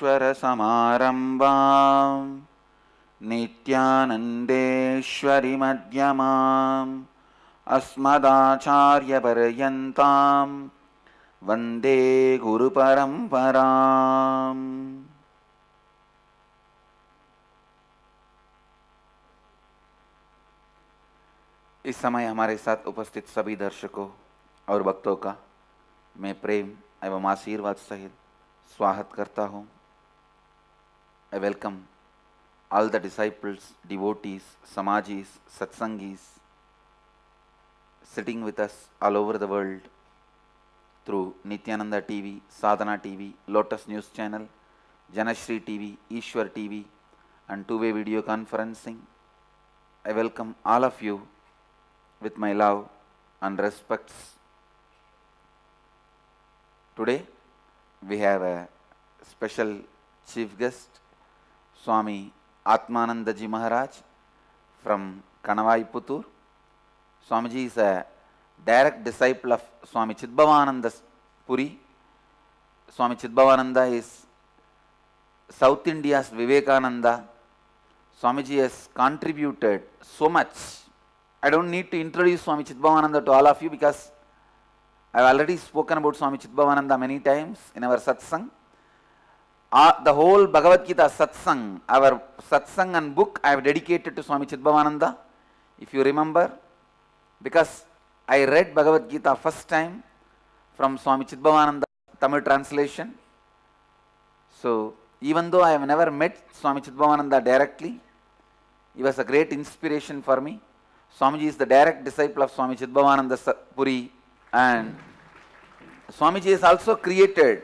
शङ्कराचार्यमध्यमम् नित्यानन्देश्वरिमध्यमाम् अस्मदाचार्यपर्यन्तां वन्दे गुरुपरम्पराम्। इस समय हमारे साथ उपस्थित सभी दर्शकों और भक्तों का मैं प्रेम एवं आशीर्वाद सहित स्वागत करता हूँ। I welcome all the disciples, devotees, samajis, satsangis sitting with us all over the world through Nityananda TV, Sadhana TV, Lotus News Channel, Janashri TV, Ishwar TV and two-way video conferencing. I welcome all of you with my love and respects. Today we have a special chief guest, Swami Atmanandaji Maharaj from Kanavai Puttur. Swamiji is a direct disciple of Swami Chidbhavananda Puri. Swami Chidbhavananda is South India's Vivekananda. Swamiji has contributed so much. I don't need to introduce Swami Chidbhavananda to all of you because I have already spoken about Swami Chidbhavananda many times in our satsang. The whole Bhagavad Gita satsang, our satsang and book I have dedicated to Swami Chidbhavananda. If you remember, because I read Bhagavad Gita first time from Swami Chidbhavananda Tamil translation. So even though I have never met Swami Chidbhavananda directly, he was a great inspiration for me. Swamiji is the direct disciple of Swami Chidbhavananda Puri, and Swamiji has also created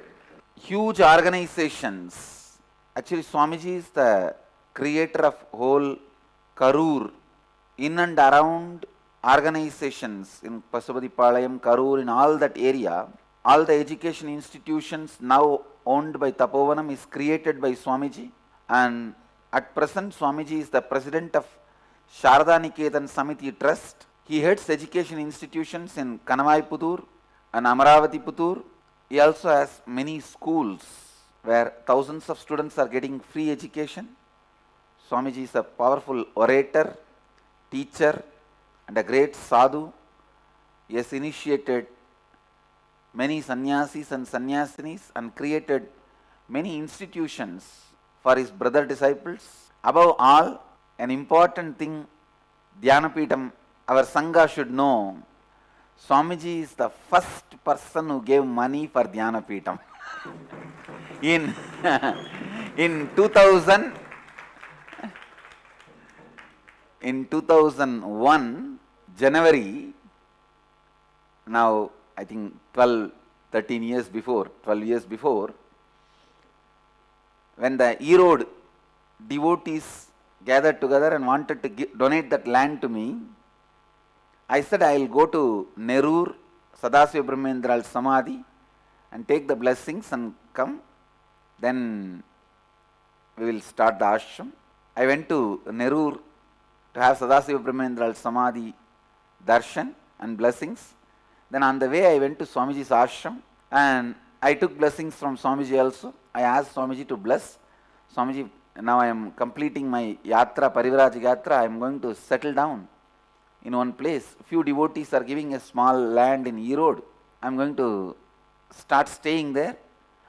huge organizations. Actually, Swamiji is the creator of whole Karur, in and around organizations in Pasupatipalayam, Karur, in all that area. All the education institutions now owned by Tapovanam is created by Swamiji, and at present Swamiji is the president of Sharada Niketan Samiti Trust. He heads education institutions in Kanavai Puttur and Amaravati Puttur. He also has many schools where thousands of students are getting free education. Swamiji is a powerful orator, teacher and a great sadhu. He has initiated many sannyasis and sannyasinis and created many institutions for his brother disciples. Above all, an important thing Dhyanapeetham, our Sangha should know, Swamiji is the first person who gave money for Dhyanapeetham. in 2001, January, now I think 12 years before, when the Erode devotees gathered together and wanted to donate that land to me, I said I will go to Nerur, Sadasiva Brahmendral Samadhi and take the blessings and come. Then we will start the ashram. I went to Nerur to have Sadasiva Brahmendral Samadhi darshan and blessings. Then on the way I went to Swamiji's ashram and I took blessings from Swamiji also. I asked Swamiji to bless. Swamiji, now I am completing my yatra, Parivraj Yatra. I am going to settle down in one place. Few devotees are giving a small land in Erode. I am going to start staying there.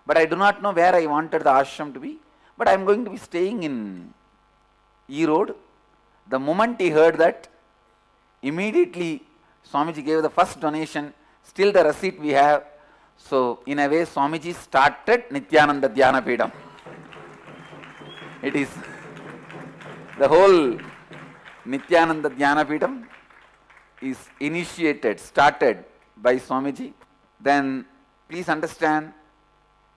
But I do not know where I wanted the ashram to be. But I am going to be staying in Erode. The moment he heard that, immediately Swamiji gave the first donation. Still the receipt we have. So in a way Swamiji started Nityananda Dhyanapeetham. It is the whole Nityananda Dhyanapeetham is started by Swamiji. Then please understand,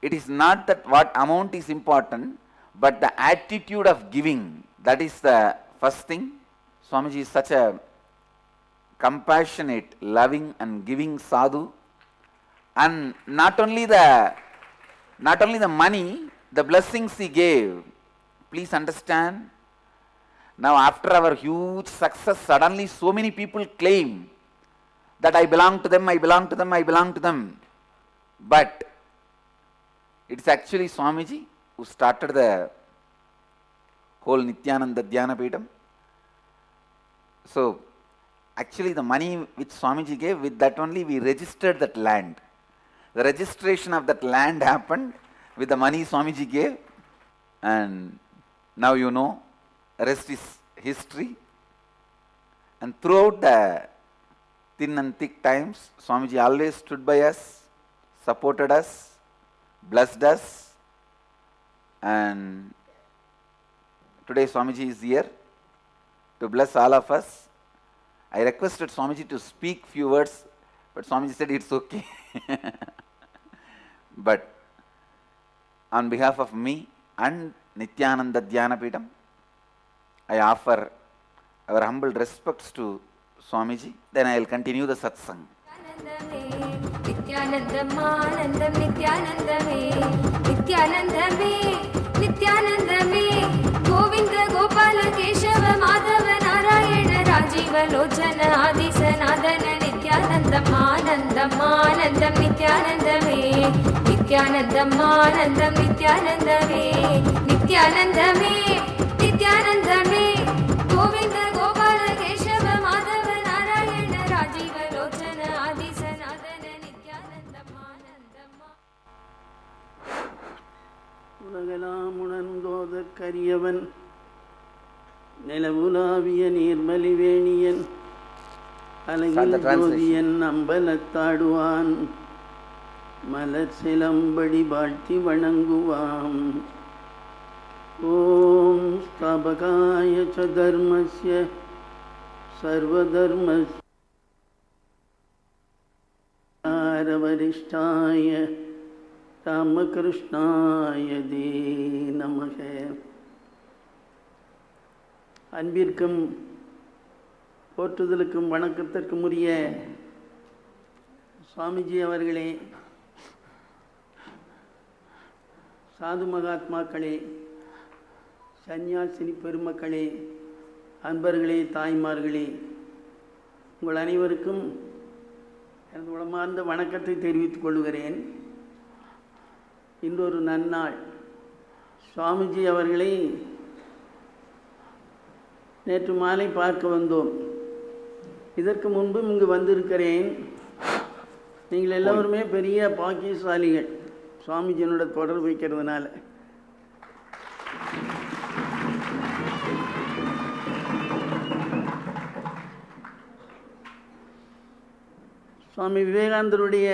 it is not that what amount is important, but the attitude of giving. That is the first thing. Swamiji is such a compassionate, loving and giving sadhu. And not only the money, the blessings he gave. Please understand, now after our huge success, suddenly so many people claim that I belong to them, I belong to them, I belong to them. But it's actually Swamiji who started the whole Nityananda Dhyana Peetham. So actually the money which Swamiji gave, with that only we registered that land. The registration of that land happened with the money Swamiji gave, and now you know, rest is history. And throughout the thin and thick times, Swamiji always stood by us, supported us, blessed us, and today Swamiji is here to bless all of us. I requested Swamiji to speak few words, but Swamiji said it's okay. But on behalf of me and Nityananda Dhyana Peetham, I offer our humble respects to Swamiji. Then I will continue the satsang. Nityanandam, Nityanandame, Nityanandame, Nityanandame, Govinda, Gopala, Keshava, Madhava, Narayana, Rajiva, Lochana, Adi, Sanadana, Nityanandam, Anandam, Anandam, Nityanandame, Nityanandam, Anandam, Nityanandame, Nityanandame, Nityanandame, Govinda, Gopala, Keshava, Madhava, Narayana, Rajiva, Lochana, Adi, Sanadana, Nityanandam, Anandam. உலகெல்லாம் உணர்ந்தோத கரியவன் நிலவுலாவிய நீர்மலிவேணியன் அலகில் ஜோதியன் அம்பலத்தாடுவான் மலர் சிலம்படி வாழ்த்தி வணங்குவாம். ஓம் ஸ்தாபகாய ச தர்மஸ்ய சர்வதர்மஸ்ய வரிஷ்டாய ராமகிருஷ்ணாய தே நமக. அன்பிற்கும் போற்றுதலுக்கும் வணக்கத்திற்கும் உரிய சுவாமிஜி அவர்களே, சாது மகாத்மாக்களே, சந்நியாசினி பெருமக்களே, அன்பர்களே, தாய்மார்களே, உங்கள் அனைவருக்கும் எனது உளமார்ந்த வணக்கத்தை தெரிவித்துக் கொள்கிறேன். இன்றொரு நன்னாள். சுவாமிஜி அவர்களை நேற்று மாலை பார்க்க வந்தோம். இதற்கு முன்பும் இங்கு வந்திருக்கிறேன். நீங்கள் எல்லோருமே பெரிய பாக்கியசாலிகள், சுவாமிஜியோட தொடர்பு வைக்கிறதுனால. சுவாமி விவேகானந்தருடைய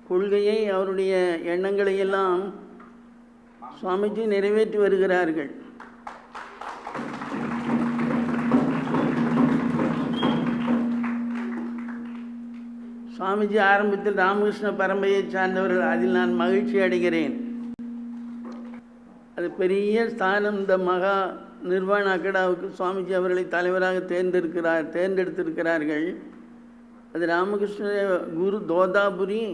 கொள்கையை, அவருடைய எண்ணங்களை எல்லாம் சுவாமிஜி நிறைவேற்றி வருகிறார்கள். சுவாமிஜி ஆரம்பத்தில் ராமகிருஷ்ண பரம்பரையை சார்ந்தவர்கள், அதில் நான் மகிழ்ச்சி அடைகிறேன். அது பெரிய ஸ்தானம். இந்த மகா நிர்வாண அக்கடாவுக்கு சுவாமிஜி அவர்களை தலைவராக தேர்ந்தெடுத்திருக்கிறார்கள். அது ராமகிருஷ்ண குரு தோதாபுரி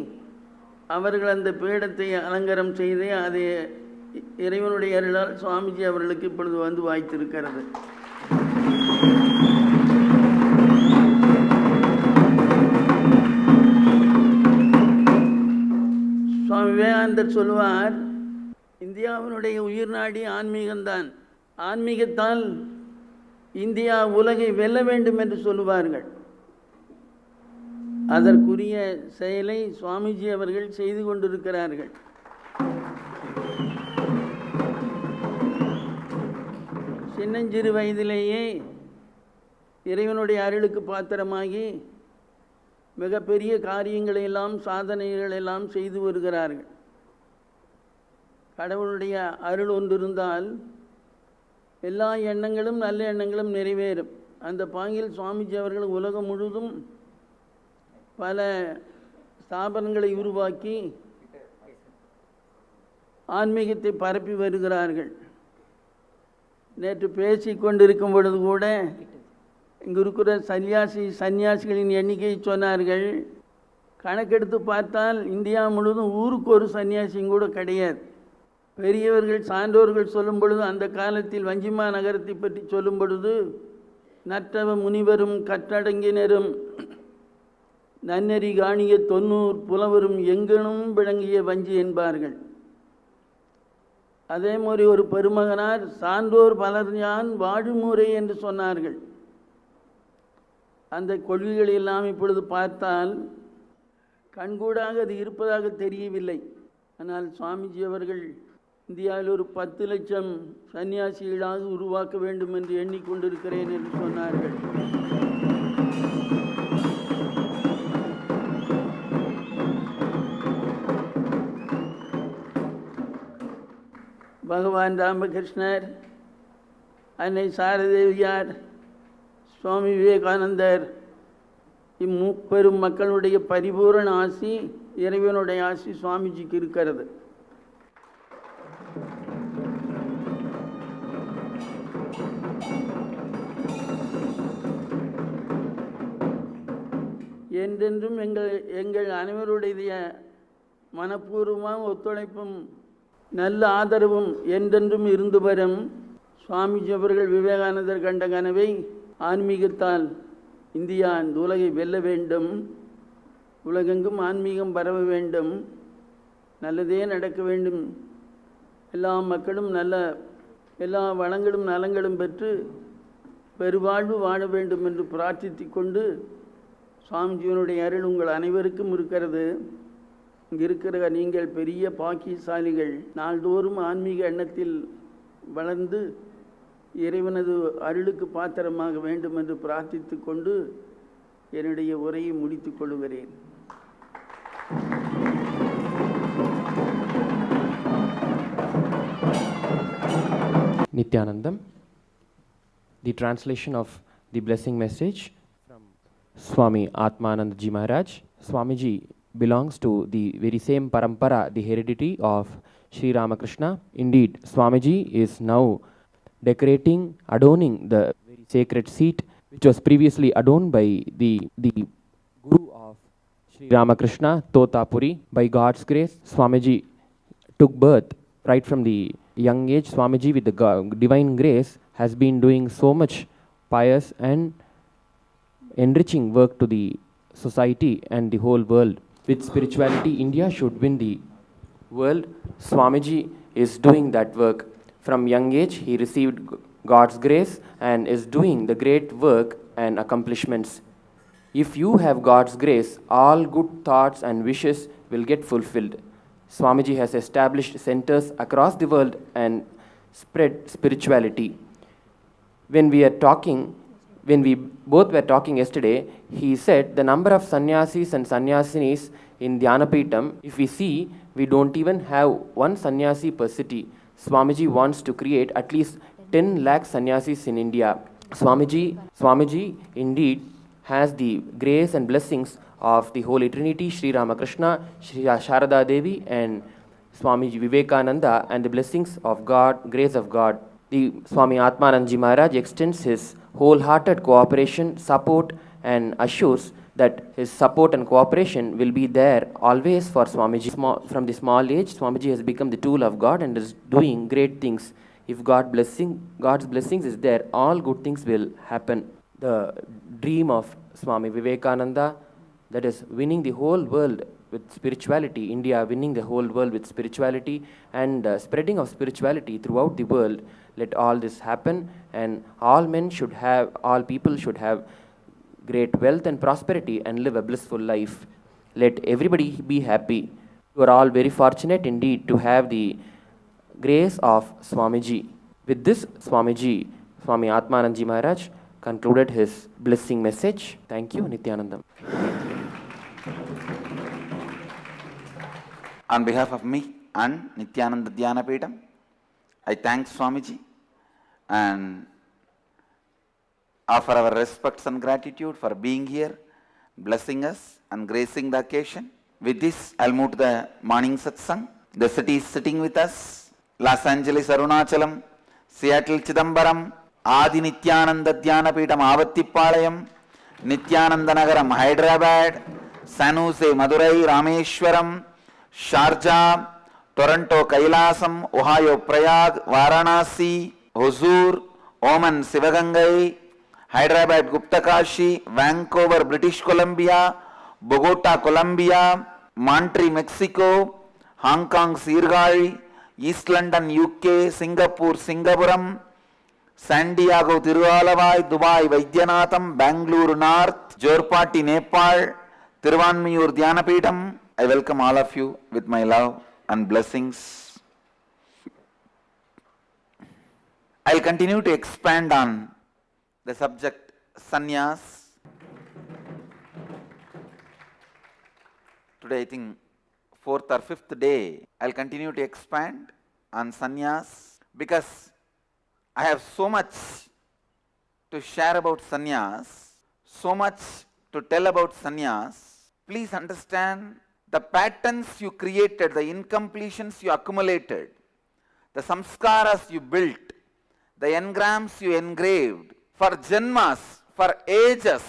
அவர்கள் அந்த பீடத்தை அலங்காரம் செய்து, அது இறைவனுடைய அருளால் சுவாமிஜி அவர்களுக்கு இப்பொழுது வந்து வாய்த்திருக்கிறது. சுவாமி விவேகானந்தர் சொல்வார், இந்தியாவினுடைய உயிர் நாடி ஆன்மீகம்தான். ஆன்மீகத்தால் இந்தியா உலகை வெல்ல வேண்டும் என்று சொல்லுவார்கள். அதற்குரிய செயலை சுவாமிஜி அவர்கள் செய்து கொண்டிருக்கிறார்கள். சின்னஞ்சிறு வயதிலேயே இறைவனுடைய அருளுக்கு பாத்திரமாகி மிகப்பெரிய காரியங்களை எல்லாம், சாதனைகள் எல்லாம் செய்து வருகிறார்கள். கடவுளுடைய அருள் ஒன்றிருந்தால் எல்லா எண்ணங்களும், நல்ல எண்ணங்களும் நிறைவேறும். அந்த பாங்கில் சுவாமிஜி அவர்கள் உலகம் முழுவதும் பல ஸ்தாபனங்களை உருவாக்கி ஆன்மீகத்தை பரப்பி வருகிறார்கள். நேற்று பேசி கொண்டிருக்கும் பொழுது கூட இங்கு இருக்கிற சன்னியாசிகளின் எண்ணிக்கையை சொன்னார்கள். கணக்கெடுத்து பார்த்தால் இந்தியா முழுவதும் ஊருக்கு ஒரு சன்னியாசியும் கூட கிடையாது. பெரியவர்கள், சான்றோர்கள் சொல்லும் பொழுது, அந்த காலத்தில் வஞ்சிமா நகரத்தை பற்றி சொல்லும் பொழுது, நற்றவ முனிவரும் கற்றடங்கினரும் நன்னெறி காணிய 90 புலவரும் எங்கனும் விளங்கிய வஞ்சி என்பார்கள். அதே மாதிரி ஒரு பெருமகனார் சான்றோர் பலர் யான் வாழுமுறை என்று சொன்னார்கள். அந்த கொள்கைகள் எல்லாம் இப்பொழுது பார்த்தால் கண்கூடாக அது இருப்பதாக தெரியவில்லை. ஆனால் சுவாமிஜி அவர்கள் இந்தியாவில் ஒரு 10 லட்சம் சன்னியாசிகளாக உருவாக்க வேண்டும் என்று எண்ணிக்கொண்டிருக்கிறேன் என்று சொன்னார்கள். பகவான் ராமகிருஷ்ணர், அன்னை சாரதேவியார், சுவாமி விவேகானந்தர், இம்முப்பெரும் மக்களுடைய பரிபூரண ஆசி, இறைவனுடைய ஆசி சுவாமிஜிக்கு இருக்கிறது. என்றென்றும் எங்கள் அனைவருடைய மனப்பூர்வமான ஒத்துழைப்பும் நல்ல ஆதரவும் என்றென்றும் இருந்து வரும். சுவாமிஜி அவர்கள் விவேகானந்தர் கண்ட கனவை ஆன்மீகத்தால் இந்தியா இந்த உலகை வெல்ல வேண்டும், உலகெங்கும் ஆன்மீகம் பரவ வேண்டும், நல்லதே நடக்க வேண்டும், எல்லா மக்களும் எல்லா வளங்களும் நலங்களும் பெற்று பெருவாழ்வு வாழ வேண்டும் என்று பிரார்த்தித்து கொண்டு, சுவாமிஜியினுடைய அருள் உங்கள் அனைவருக்கும் இருக்கிறது. இங்கே இருக்கிற நீங்கள் பெரிய பாக்கியசாலிகள். நாள்தோறும் ஆன்மீக எண்ணத்தில் வளர்ந்து இறைவனது அருளுக்கு பாத்திரமாக வேண்டும் என்று பிரார்த்தித்து கொண்டு என்னுடைய உரையை முடித்துக் கொள்கிறேன். Nityanandam. The translation of the blessing message from Swami Atmananda Ji Maharaj. Swamiji belongs to the very same parampara, the heredity of Sri Ramakrishna. Indeed, Swamiji is now decorating, adorning the very sacred seat which was previously adorned by the Guru of Sri Ramakrishna, Totapuri. By God's grace, Swamiji took birth right from the young age. Swamiji, with the divine grace, has been doing so much pious and enriching work to the society and the whole world. With spirituality, India should win the world. Swamiji is doing that work. From young age, he received God's grace and is doing the great work and accomplishments. If you have God's grace, all good thoughts and wishes will get fulfilled. Swamiji has established centers across the world and spread spirituality. When we both were talking yesterday, he said the number of sannyasis and sannyasinis in Dhyanapeetham, if we see, we don't even have one sannyasi per city. Swamiji wants to create at least 10 lakh sannyasis in India. Swamiji indeed has the grace and blessings of the Holy Trinity, Sri Ramakrishna, Sri Sharada Devi and Swamiji Vivekananda, and the blessings of God, grace of God. The Swami Atmananda Ji Maharaj extends his wholehearted cooperation, support and assures that his support and cooperation will be there always for Swamiji. From the small age, Swamiji has become the tool of God and is doing great things. If God's blessings is there, all good things will happen. The dream of Swami Vivekananda, that is winning the whole world with spirituality, India winning the whole world with spirituality and spreading of spirituality throughout the world. Let all this happen, and all people should have great wealth and prosperity and live a blissful life. Let everybody be happy. You are all very fortunate indeed to have the grace of Swamiji. With this, Swami Atmananda Ji Maharaj concluded his blessing message. Thank you, Nityanandam. On behalf of me and Nityananda Dhyanapeetham, I thank Swamiji and offer our respects and gratitude for being here, blessing us and gracing the occasion. With this, I'll move to the morning satsang. The city is sitting with us: Los Angeles, Arunachalam, Seattle, Chidambaram, Adi Nityananda Dhyanapeetham, Avattipalayam, Nityananda Nagaram, Hyderabad, San Jose, Madurai, Rameshwaram, Sharjah, Toronto, Kailasam, Ohio, Prayag, Varanasi, Hosur, Oman, Sivagangai, Hyderabad, Guptakashi, Vancouver, British Columbia, Bogota, Colombia, Montreal, Mexico, Hong Kong, Sirgai, East London, UK, Singapore, Singapuram, San Diego, Tiruvalavai, Dubai, Vaidyanatham, Bangalore North, Jorpati, Nepal, Tiruvanmiyur, Dhyanapitham. I welcome all of you with my love and blessings. I'll continue to expand on the subject sannyas. Today I think 4th or 5th day, I'll continue to expand on sannyas because I have so much to share about sannyas, so much to tell about sannyas. Please understand the patterns you created, the incompletions you accumulated, the samskaras you built, the engrams you engraved for janmas, for ages,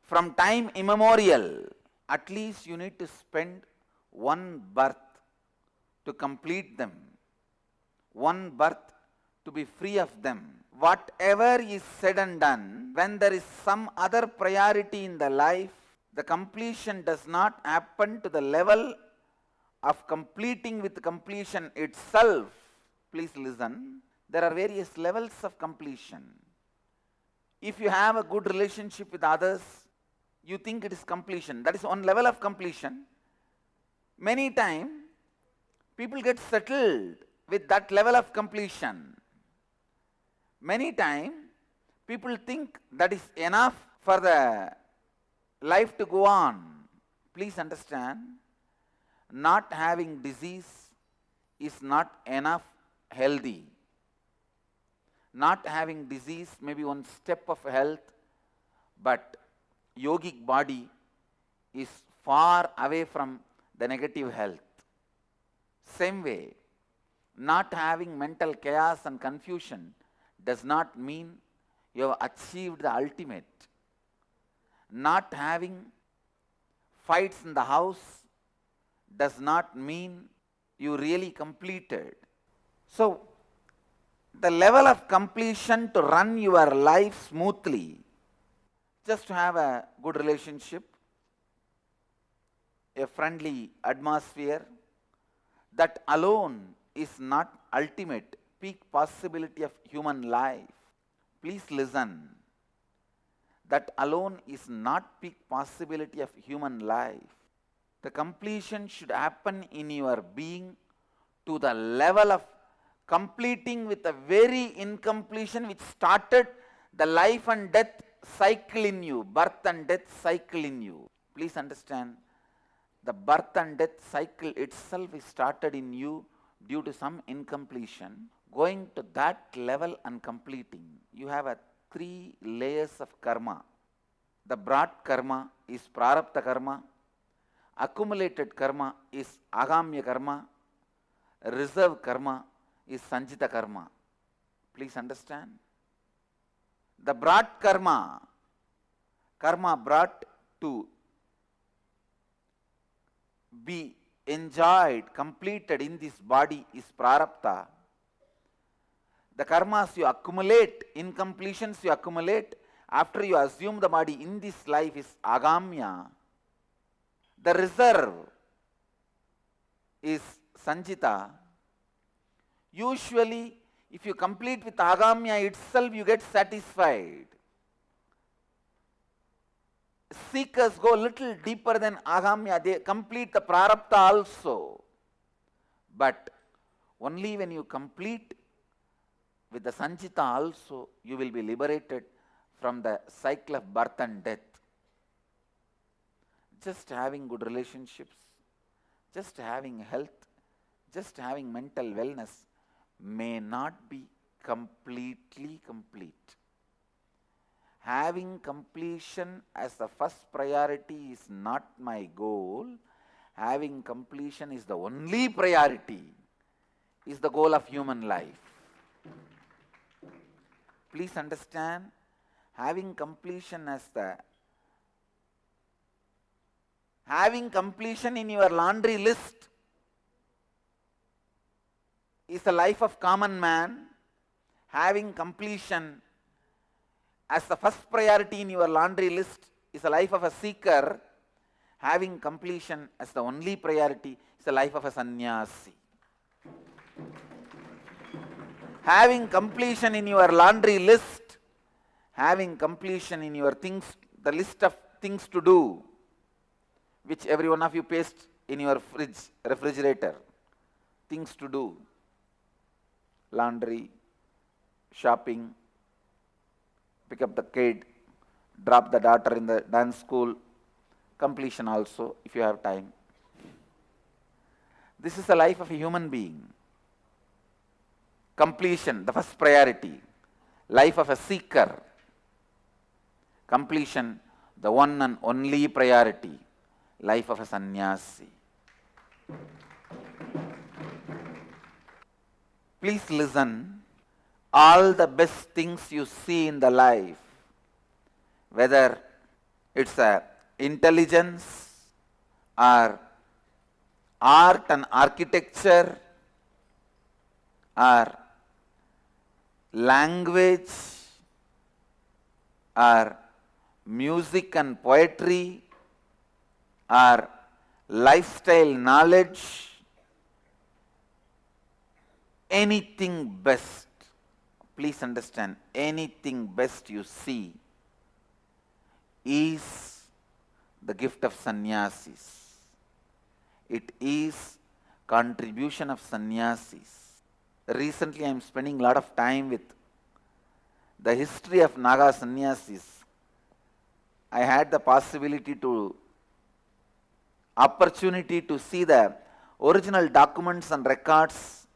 from time immemorial. At least you need to spend one birth to complete them, one birth to be free of them. Whatever is said and done, when there is some other priority in the life, the completion does not happen to the level of completing with completion itself. Please listen. There are various levels of completion. If you have a good relationship with others, you think it is completion. That is one level of completion. Many times, people get settled with that level of completion. Many times, people think that is enough for the life to go on. Please understand, not having disease is not enough healthy. Not having disease may be one step of health, but yogic body is far away from the negative health. Same way, not having mental chaos and confusion does not mean you have achieved the ultimate. Not having fights in the house does not mean you really completed. So, the level of completion to run your life smoothly, just to have a good relationship, a friendly atmosphere, that alone is not ultimate peak possibility of human life. Please listen. That alone is not peak possibility of human life. The completion should happen in your being to the level of completing with a very incompletion which started the life and death cycle in you, birth and death cycle in you. Please understand, the birth and death cycle itself is started in you due to some incompletion. Going to that level and completing, you have a 3 layers of karma. The broad karma is prarabdha karma, accumulated karma is agamya karma, reserve karma is sanjita karma. Please understand. The broad karma brought to be enjoyed, completed in this body is prarabdha. The karmas you accumulate, incompletions you accumulate after you assume the body in this life is agamya. The reserve is sanjita. Usually, if you complete with agamya itself, you get satisfied. Seekers go a little deeper than agamya, they complete the prarabdha also. But only when you complete with the sanjita also, you will be liberated from the cycle of birth and death. Just having good relationships, just having health, just having mental wellness may not be completely complete. Having completion as the first priority is not my goal. Having completion is the only priority, is the goal of human life. Please understand, having completion in your laundry list is the life of common man. Having completion as the first priority in your laundry list is the life of a seeker. Having completion as the only priority is the life of a sannyasi. having completion in your laundry list, having completion in your things, the list of things to do, which every one of you paste in your refrigerator, things to do, laundry, shopping, pick up the kid, drop the daughter in the dance school, completion also if you have time. This is the life of a human being. Completion, the first priority. Life of a seeker. Completion, the one and only priority. Life of a sannyasi. Please listen. All the best things you see in the life, whether it's a intelligence or art and architecture or language or music and poetry or lifestyle knowledge, anything best, please understand, anything best you see is the gift of sannyasis. It is contribution of sannyasis. Recently I am spending a lot of time with the history of Naga sannyasis. I had the opportunity to see the original documents and records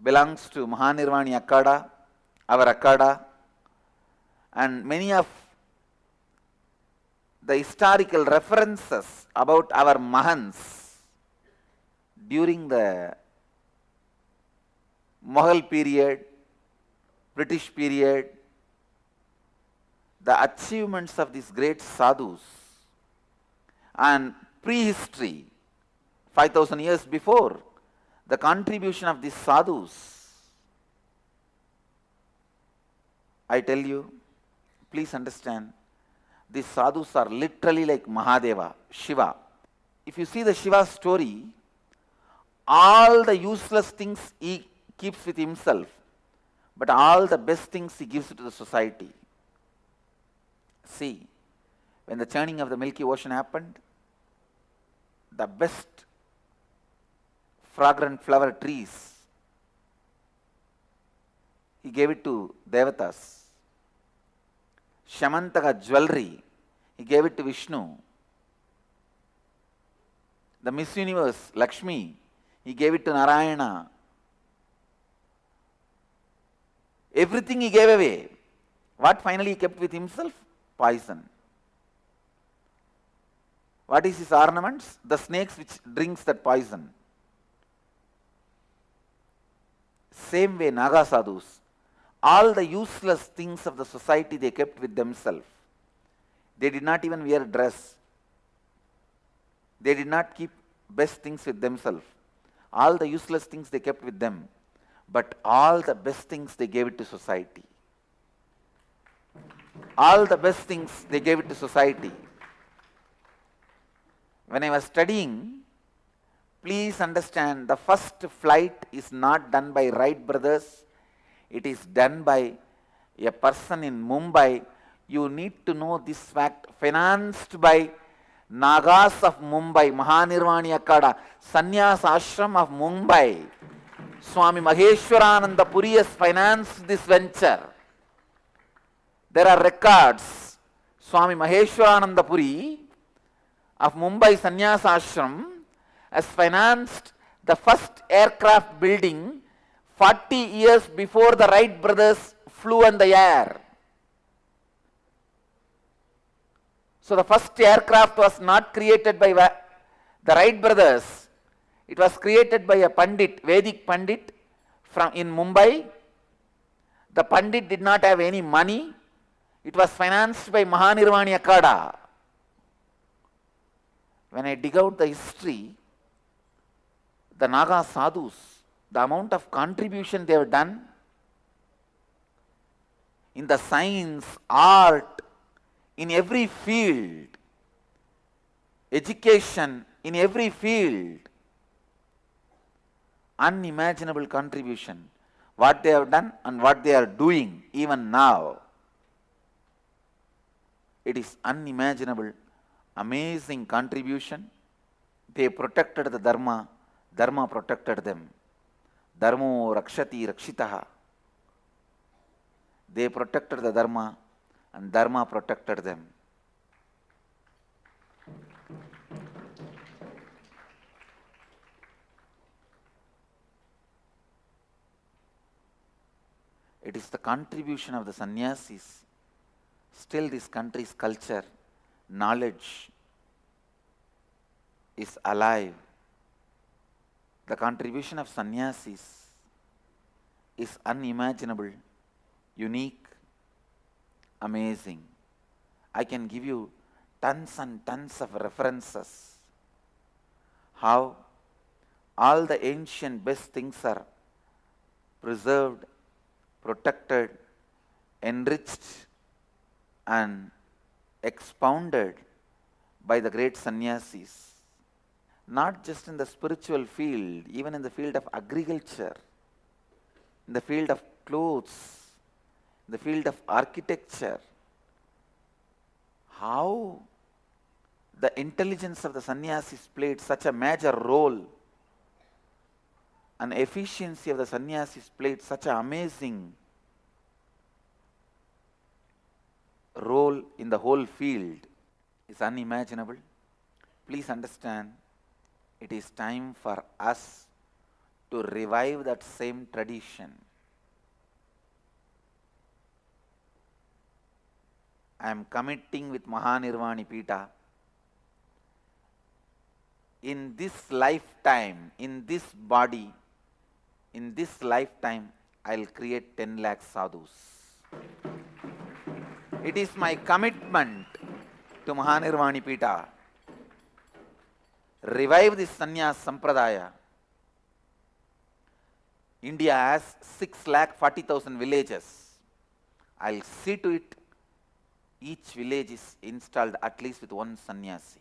belongs to Mahanirvani Akada, our Akada, and many of the historical references about our Mahants during the Mughal period, British period, the achievements of these great sadhus, and prehistory, 5,000 years before, the contribution of these sadhus. I tell you, please understand, these sadhus are literally like Mahadeva, Shiva. If you see the Shiva story, all the useless things he keeps with himself, but all the best things he gives to the society. See, when the churning of the Milky Ocean happened, the best fragrant flower trees, he gave it to Devatas. Shamantaka jewelry, he gave it to Vishnu. The Miss Universe, Lakshmi, he gave it to Narayana. Everything he gave away. What finally he kept with himself? Poison. What is his ornaments? The snakes which drinks that poison. Same way Naga sadhus, all the useless things of the society they kept with themselves. They did not even wear dress. They did not keep best things with themselves. All the useless things they kept with them, but all the best things they gave it to society. All the best things they gave it to society. When I was studying, please understand, the first flight is not done by Wright brothers. It is done by a person in Mumbai. You need to know this fact. Financed by Nagas of Mumbai, Mahanirvani Akada, Sannyas Ashram of Mumbai. Swami Maheshwarananda Puri has financed this venture. There are records. Swami Maheshwarananda Puri of Mumbai Sannyas Ashram has financed the first aircraft building 40 years before the Wright brothers flew in the air. So the first aircraft was not created by the Wright brothers. It was created by a Pandit, Vedic Pandit in Mumbai. The Pandit did not have any money. It was financed by Mahanirvani Akada. When I dig out the history, the Naga sadhus, the amount of contribution they have done in the science, art, in every field, education, in every field, unimaginable contribution. what they have done and what they are doing even now. It is unimaginable, amazing contribution. They protected the Dharma, Dharma protected them. Dharmo rakshati rakshitaha. They protected the Dharma and Dharma protected them. It is the contribution of the sannyasis. Still this country's culture, knowledge is alive. The contribution of sannyasis is unimaginable, unique, amazing. I can give you tons and tons of references how all the ancient best things are preserved, protected, enriched and expounded by the great sannyasis. Not just in the spiritual field, even in the field of agriculture, in the field of clothes, in the field of architecture. How the intelligence of the sannyasis played such a major role, and efficiency of the sannyasis played such an amazing role in the whole field is unimaginable. Please understand, it is time for us to revive that same tradition. I am committing with Mahanirvani Pita, in this lifetime, in this body, in this lifetime, I will create 10 lakh sadhus. It is my commitment to Mahanirvani Pita. Revive this sannyas sampradaya. India has 6,40,000 villages. I will see to it each village is installed at least with one sannyasi.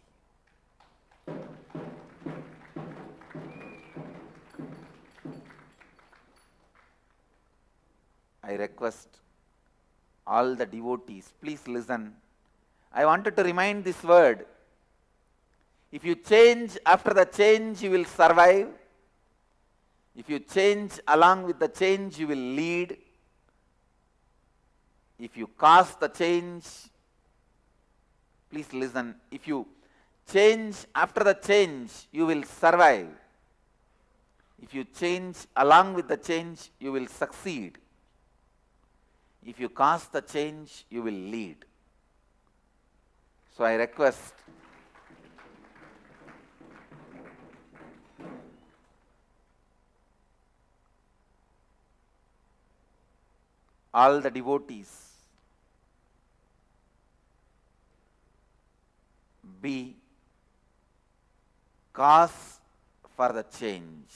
I request all the devotees, please listen. I wanted to remind this word. If you change, after the change you will survive. If you change, along with the change you will lead. If you cause the change, please listen. If you change, after the change you will survive. If you change, along with the change you will succeed. If you cause the change, you will lead. So I request all the devotees, be cause for the change.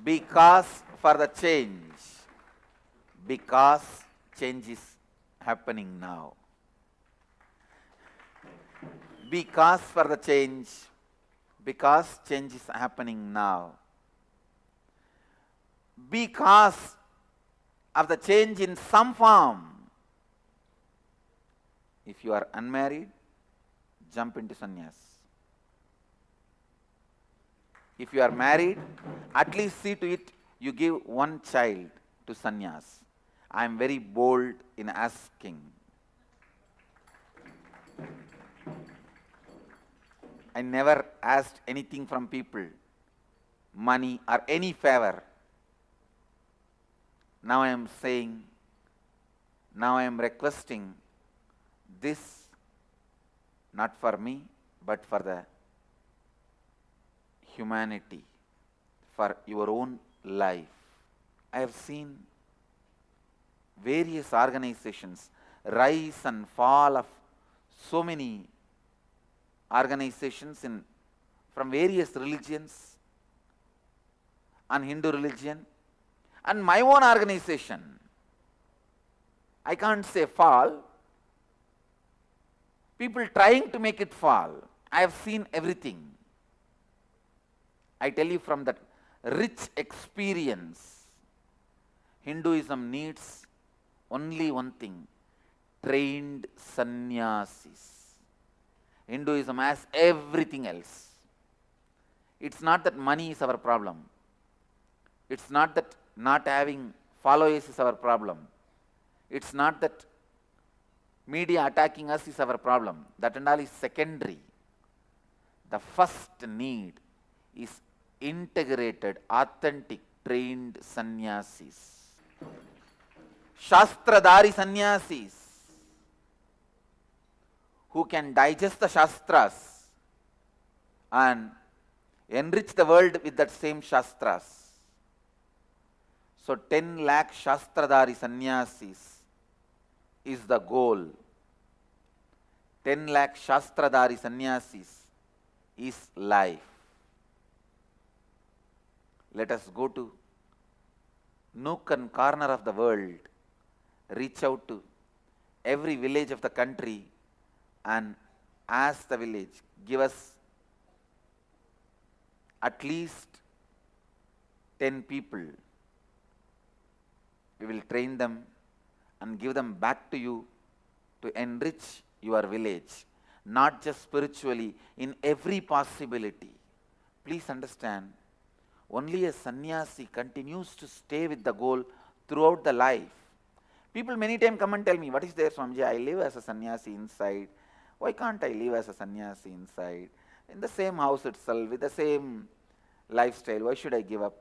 Be cause for the change. Because change is happening now. Be cause for the change, because change is happening now. Be cause of the change in some form. If you are unmarried, jump into sannyas. If you are married, at least see to it you give one child to sannyas. I am very bold in asking. I never asked anything from people, money or any favor. Now I am saying, now I am requesting this not for me, but for the humanity, for your own life. I have seen various organizations rise and fall of so many organizations from various religions and Hindu religion and my own organization. I can't say fall. People trying to make it fall. I have seen everything. I tell you from the rich experience. Hinduism needs only one thing: trained sannyasis. Hinduism has everything else. It's not that money is our problem. It's not that not having followers is our problem. It's not that media attacking us is our problem. That and all is secondary. The first need is integrated, authentic, trained sannyasis. Shastradhari sannyasis who can digest the Shastras and enrich the world with that same Shastras. So 10 lakh Shastradhari sannyasis is the goal. 10 lakh Shastradhari sannyasis is life. Let us go to nook and corner of the world, reach out to every village of the country and ask the village, give us at least 10 people. We will train them and give them back to you to enrich your village, not just spiritually, in every possibility. Please understand, only a sannyasi continues to stay with the goal throughout the life. People many times come and tell me, what is there, Swamiji? I live as a sannyasi inside. Why can't I live as a sannyasi inside? In the same house itself, with the same lifestyle, why should I give up?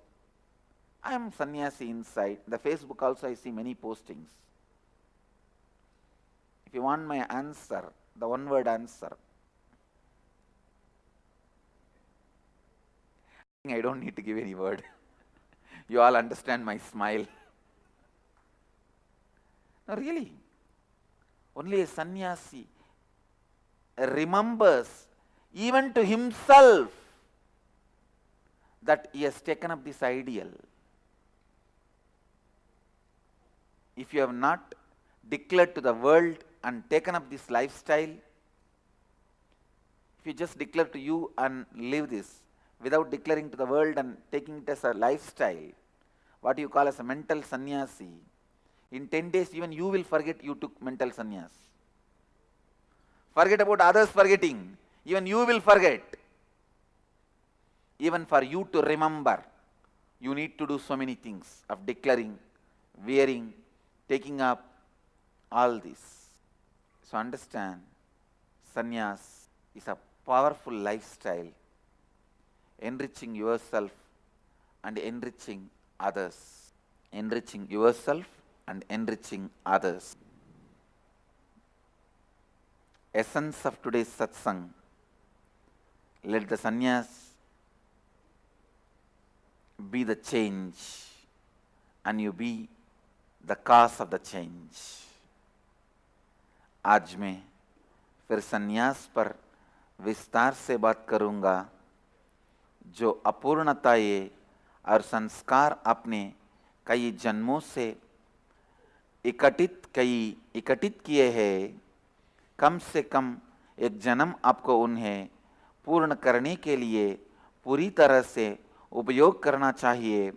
I am sannyasi inside. The Facebook also I see many postings. If you want my answer, the one word answer, I don't need to give any word. You all understand my smile. No, really. Only a sannyasi remembers, even to himself, that he has taken up this ideal. If you have not declared to the world and taken up this lifestyle, if you just declare to you and live this without declaring to the world and taking it as a lifestyle, what you call as a mental sannyasi, in 10 days even you will forget you took mental sannyas. Forget about others forgetting, even you will forget. Even for you to remember, you need to do so many things of declaring, wearing, taking up, all this. So understand, sannyas is a powerful lifestyle, enriching yourself and enriching others. Enriching yourself and enriching others. Essence of today's satsang, let the sannyas be the change and you be the cause of the change. आज मैं फिर संन्यास पर विस्तार से बात करूंगा, जो अपूर्णता ये और संस्कार अपने कई जन्मों से इकट्ठित किए हैं। कम से कम एक जन्म आपको उन्हें पूर्ण करने के लिए पूरी तरह से उपयोग करना चाहिए।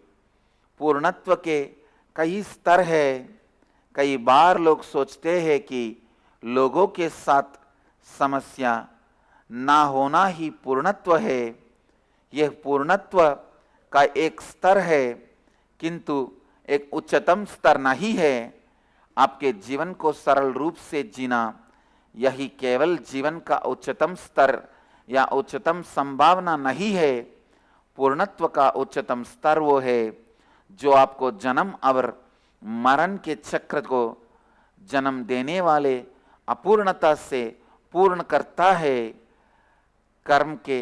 पूर्णत्व के कई स्तर है। कई बार लोग सोचते हैं कि लोगों के साथ समस्या ना होना ही पूर्णत्व है। यह पूर्णत्व का एक स्तर है, किंतु एक उच्चतम स्तर नहीं है। आपके जीवन को सरल रूप से जीना, यही केवल जीवन का उच्चतम स्तर या उच्चतम संभावना नहीं है। पूर्णत्व का उच्चतम स्तर वो है जो आपको जन्म और मरण के चक्र को जन्म देने वाले अपूर्णता से पूर्ण करता है। कर्म के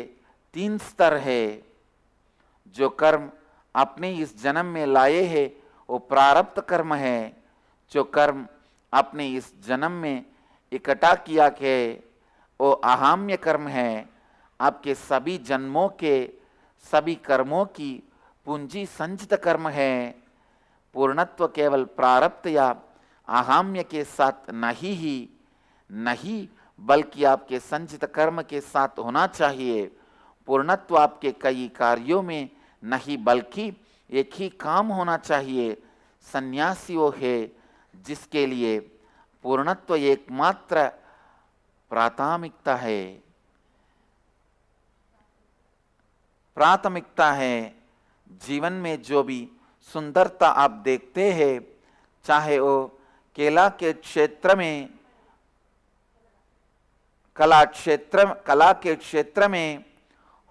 3 स्तर है। जो कर्म अपने इस जन्म में लाए हैं वो प्रारब्ध कर्म है। जो कर्म अपने इस जन्म में इकट्ठा किया है वो आहाम्य कर्म है। आपके सभी जन्मों के सभी कर्मों की पूंजी संचित कर्म है। पूर्णत्व केवल प्रारब्ध या आहाम्य के साथ नहीं बल्कि आपके संचित कर्म के साथ होना चाहिए। पूर्णत्व आपके कई कार्यों में नहीं बल्कि एक ही काम होना चाहिए, सन्यासी वो है जिसके लिए पूर्णत्व एकमात्र प्राथमिकता है। प्राथमिकता है। जीवन में जो भी सुंदरता आप देखते हैं, चाहे वो कला के क्षेत्र में कला के क्षेत्र में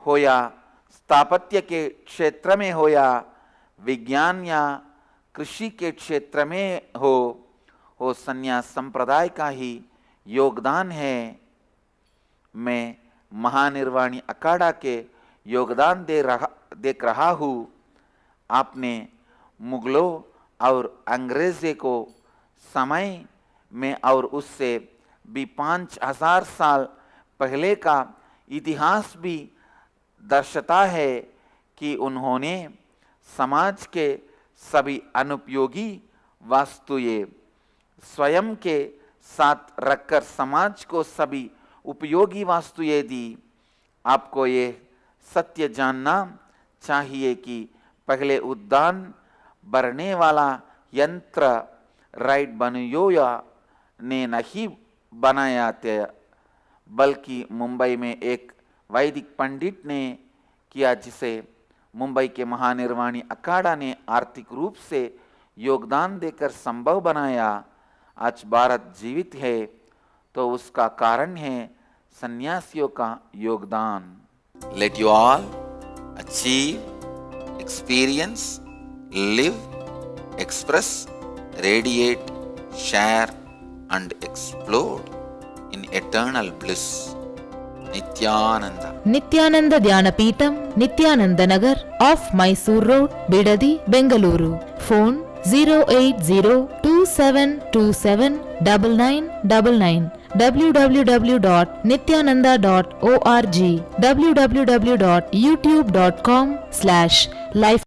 हो या स्थापत्य के क्षेत्र में हो या विज्ञान या कृषि के क्षेत्र में हो संन्यास संप्रदाय का ही योगदान है। मैं महानिर्वाणी अखाड़ा के योगदान देख रहा हूँ। आपने मुगलों और अंग्रेज़ों को समय में और उससे भी 5000 साल पहले का इतिहास भी दर्शाता है कि उन्होंने समाज के सभी अनुपयोगी वस्तुएं स्वयं के साथ रखकर समाज को सभी उपयोगी वस्तुएं दी। आपको ये सत्य जानना चाहिए कि पहले उद्यान भरने वाला यंत्र राइट बनयोया ने नहीं बनाया था, बल्कि मुंबई में एक वैदिक पंडित ने किया, जिसे मुंबई के महानिर्वाणी अखाड़ा ने आर्थिक रूप से योगदान देकर संभव बनाया। आज भारत जीवित है तो उसका कारण है सन्यासियों का योगदान। Let you all achieve, experience, live, express, radiate, share and explode in eternal bliss. Nityananda. Nityananda Dhyanapitham, Nityananda Nagar, off Mysore Road, Bidadi, Bengaluru. Phone 08027279999. www.nityananda.org. www.youtube.com/life